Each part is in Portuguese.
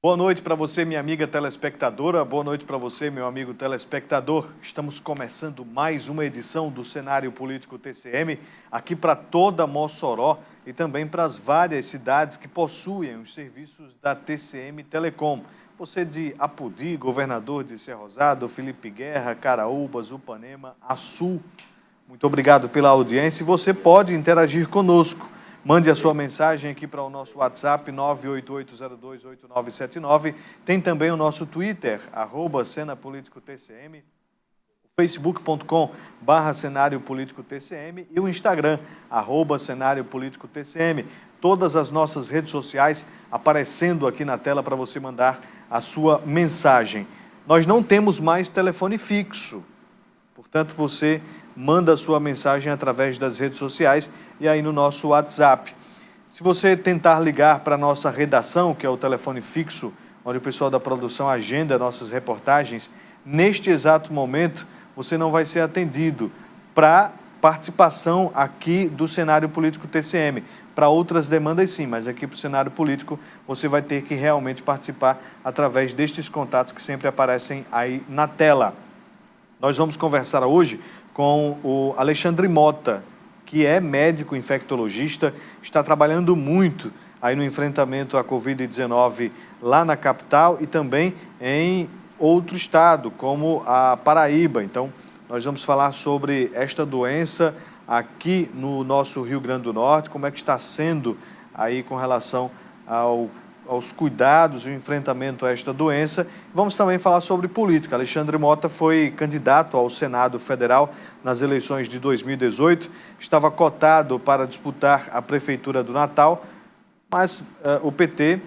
Boa noite para você, minha amiga telespectadora. Boa noite para você, meu amigo telespectador. Estamos começando mais uma edição do Cenário Político TCM, aqui para toda Mossoró e também para as várias cidades que possuem os serviços da TCM Telecom. Você de Apodi, Governador de Serra Rosada, Felipe Guerra, Caraúbas, Upanema, Açu. Muito obrigado pela audiência e você pode interagir conosco. Mande a sua mensagem aqui para o nosso WhatsApp 988028979. Tem também o nosso Twitter, @CenaPolíticoTCM, facebook.com/CenárioPolíticoTCM e o Instagram, @CenárioPolíticoTCM. Todas as nossas redes sociais aparecendo aqui na tela para você mandar a sua mensagem. Nós não temos mais telefone fixo, portanto você manda a sua mensagem através das redes sociais e aí no nosso WhatsApp. Se você tentar ligar para a nossa redação, que é o telefone fixo, onde o pessoal da produção agenda nossas reportagens, neste exato momento você não vai ser atendido para participação aqui do Cenário Político TCM. Para outras demandas sim, mas aqui para o cenário político você vai ter que realmente participar através destes contatos que sempre aparecem aí na tela. Nós vamos conversar hoje com o Alexandre Mota, que é médico infectologista, está trabalhando muito aí no enfrentamento à Covid-19 lá na capital e também em outro estado, como a Paraíba. Então, nós vamos falar sobre esta doença aqui no nosso Rio Grande do Norte, como é que está sendo aí com relação aos cuidados e o enfrentamento a esta doença. Vamos também falar sobre política. Alexandre Mota foi candidato ao Senado Federal nas eleições de 2018, estava cotado para disputar a Prefeitura do Natal, mas o PT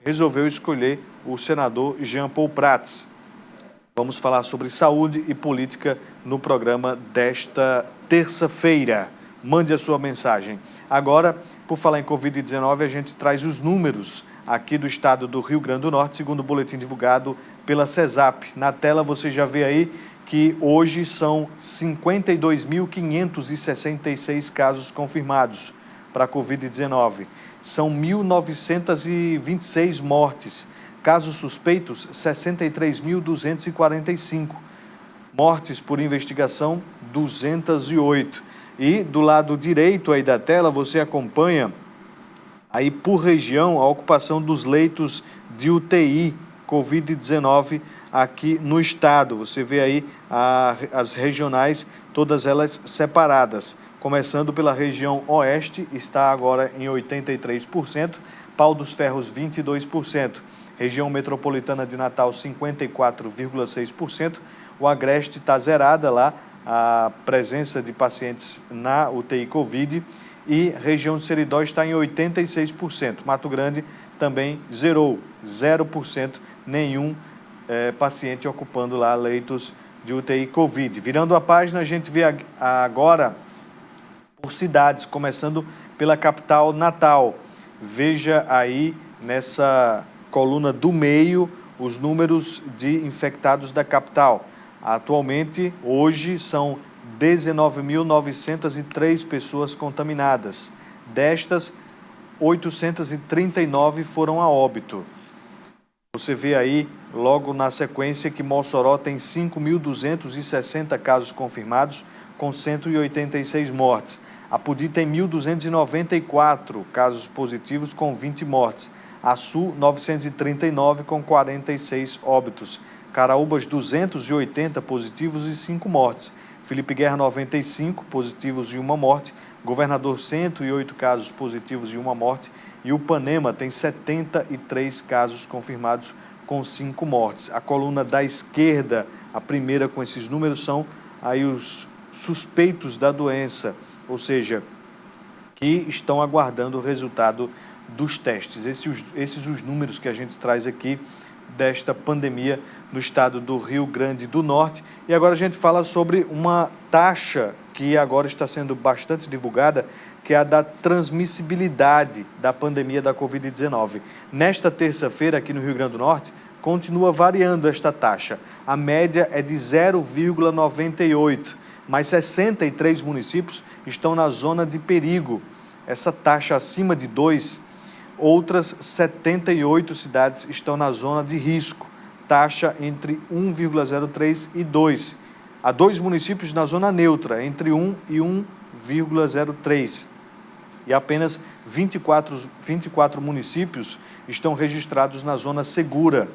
resolveu escolher o senador Jean Paul Prats. Vamos falar sobre saúde e política no programa desta terça-feira. Mande a sua mensagem. Agora, por falar em Covid-19, a gente traz os números aqui do estado do Rio Grande do Norte, segundo o boletim divulgado pela CESAP. Na tela você já vê aí que hoje são 52.566 casos confirmados para a Covid-19. São 1.926 mortes. Casos suspeitos, 63.245. Mortes por investigação, 208. E do lado direito aí da tela você acompanha aí por região a ocupação dos leitos de UTI Covid-19 aqui no estado. Você vê aí as regionais, todas elas separadas. Começando pela região oeste, está agora em 83%, Pau dos Ferros 22%, região metropolitana de Natal 54,6%, o Agreste está zerada lá, a presença de pacientes na UTI Covid, e região de Seridó está em 86%. Mato Grande também zerou, 0%, nenhum paciente ocupando lá leitos de UTI Covid. Virando a página, a gente vê agora por cidades, começando pela capital Natal. Veja aí nessa coluna do meio os números de infectados da capital. Atualmente, hoje, são 19.903 pessoas contaminadas. Destas, 839 foram a óbito. Você vê aí, logo na sequência, que Mossoró tem 5.260 casos confirmados, com 186 mortes. Apodi tem 1.294 casos positivos, com 20 mortes. Açu, 939, com 46 óbitos. Caraúbas, 280 positivos e 5 mortes. Felipe Guerra, 95 positivos e 1 morte. Governador, 108 casos positivos e 1 morte. E Upanema tem 73 casos confirmados com 5 mortes. A coluna da esquerda, a primeira com esses números, são aí os suspeitos da doença, ou seja, que estão aguardando o resultado dos testes. Esses os números que a gente traz aqui desta pandemia no estado do Rio Grande do Norte. E agora a gente fala sobre uma taxa que agora está sendo bastante divulgada, que é a da transmissibilidade da pandemia da Covid-19. Nesta terça-feira, aqui no Rio Grande do Norte, continua variando esta taxa. A média é de 0,98, mas 63 municípios estão na zona de perigo. Essa taxa acima de 2 outras 78 cidades estão na zona de risco, taxa entre 1,03 e 2. Há 2 municípios na zona neutra, entre 1 e 1,03. E apenas 24 municípios estão registrados na zona segura,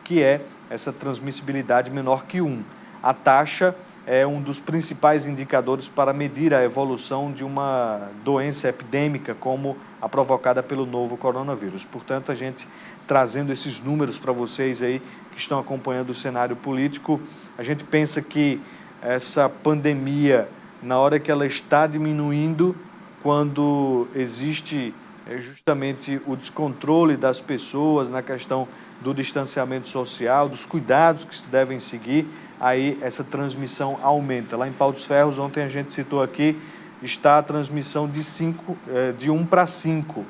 que é essa transmissibilidade menor que 1. A taxa é um dos principais indicadores para medir a evolução de uma doença epidêmica como a provocada pelo novo coronavírus. Portanto, a gente trazendo esses números para vocês aí que estão acompanhando o cenário político, a gente pensa que essa pandemia, na hora que ela está diminuindo, quando existe justamente o descontrole das pessoas na questão do distanciamento social, dos cuidados que se devem seguir, aí essa transmissão aumenta. Lá em Pau dos Ferros, ontem a gente citou aqui, está a transmissão de 1 para 5.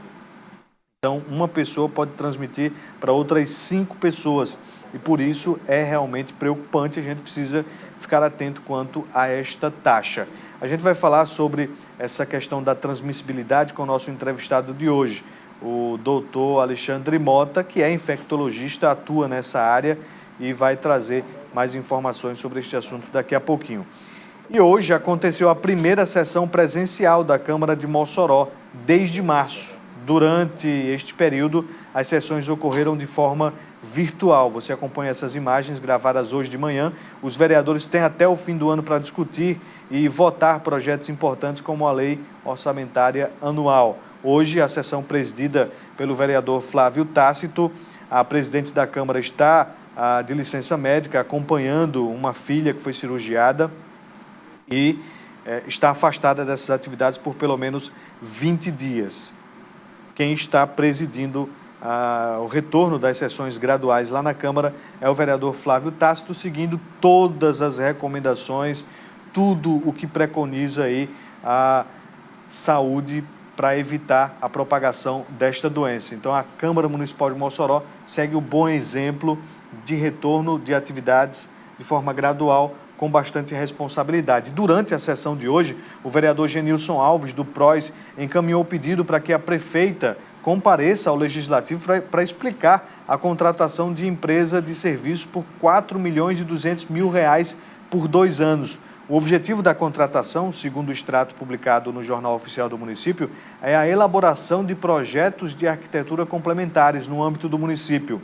Então, uma pessoa pode transmitir para outras 5 pessoas. E por isso é realmente preocupante, a gente precisa ficar atento quanto a esta taxa. A gente vai falar sobre essa questão da transmissibilidade com o nosso entrevistado de hoje, o doutor Alexandre Mota, que é infectologista, atua nessa área e vai trazer mais informações sobre este assunto daqui a pouquinho. E hoje aconteceu a primeira sessão presencial da Câmara de Mossoró, desde março. Durante este período, as sessões ocorreram de forma virtual. Você acompanha essas imagens gravadas hoje de manhã. Os vereadores têm até o fim do ano para discutir e votar projetos importantes como a Lei Orçamentária Anual. Hoje, a sessão presidida pelo vereador Flávio Tácito, a presidente da Câmara está de licença médica, acompanhando uma filha que foi cirurgiada e está afastada dessas atividades por pelo menos 20 dias. Quem está presidindo o retorno das sessões graduais lá na Câmara é o vereador Flávio Tácito, seguindo todas as recomendações, tudo o que preconiza aí a saúde para evitar a propagação desta doença. Então, a Câmara Municipal de Mossoró segue o bom exemplo de retorno de atividades de forma gradual, com bastante responsabilidade. Durante a sessão de hoje, o vereador Genilson Alves, do PROS, encaminhou o pedido para que a prefeita compareça ao Legislativo para explicar a contratação de empresa de serviço por R$4.200.000 por 2 anos. O objetivo da contratação, segundo o extrato publicado no Jornal Oficial do Município, é a elaboração de projetos de arquitetura complementares no âmbito do município.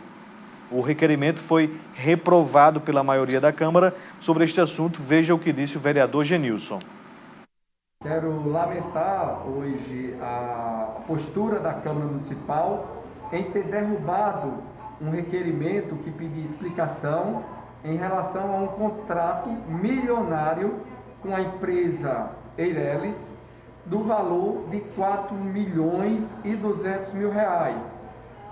O requerimento foi reprovado pela maioria da Câmara. Sobre este assunto, veja o que disse o vereador Genilson. Quero lamentar hoje a postura da Câmara Municipal em ter derrubado um requerimento que pedia explicação em relação a um contrato milionário com a empresa Eireles do valor de R$4.200.000.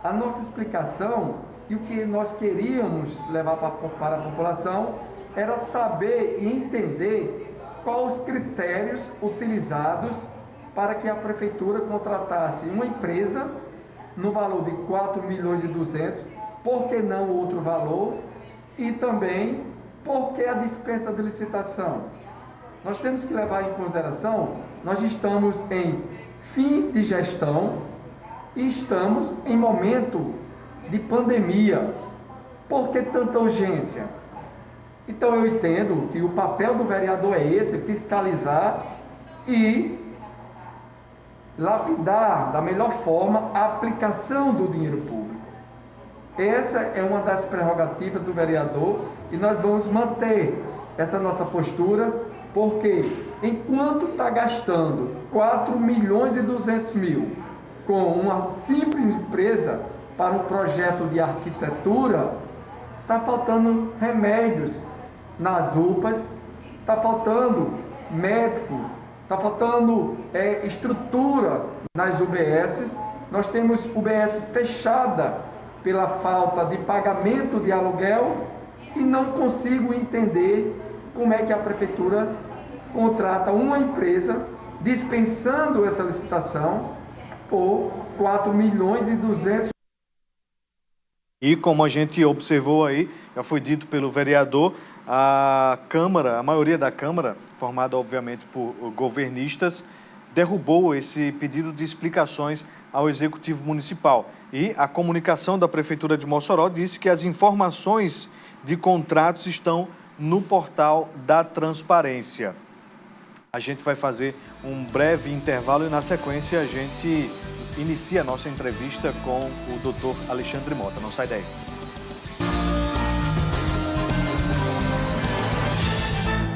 A nossa explicação e o que nós queríamos levar para a população era saber e entender quais os critérios utilizados para que a Prefeitura contratasse uma empresa no valor de R$4.200.000, por que não outro valor, e também por que a dispensa de licitação. Nós temos que levar em consideração, nós estamos em fim de gestão e estamos em momento de pandemia. Por que tanta urgência? Então eu entendo que o papel do vereador é esse, fiscalizar e lapidar da melhor forma a aplicação do dinheiro público. Essa é uma das prerrogativas do vereador e nós vamos manter essa nossa postura, porque enquanto está gastando R$4.200.000 com uma simples empresa para um projeto de arquitetura, está faltando remédios nas UPAs, está faltando médico, está faltando estrutura nas UBSs. Nós temos UBS fechada pela falta de pagamento de aluguel e não consigo entender como é que a Prefeitura contrata uma empresa dispensando essa licitação por R$4.200.000. E como a gente observou aí, já foi dito pelo vereador, a Câmara, a maioria da Câmara, formada obviamente por governistas, derrubou esse pedido de explicações ao Executivo Municipal. E a comunicação da Prefeitura de Mossoró disse que as informações de contratos estão no portal da Transparência. A gente vai fazer um breve intervalo e, na sequência, a gente inicia a nossa entrevista com o Dr. Alexandre Mota. Não sai daí.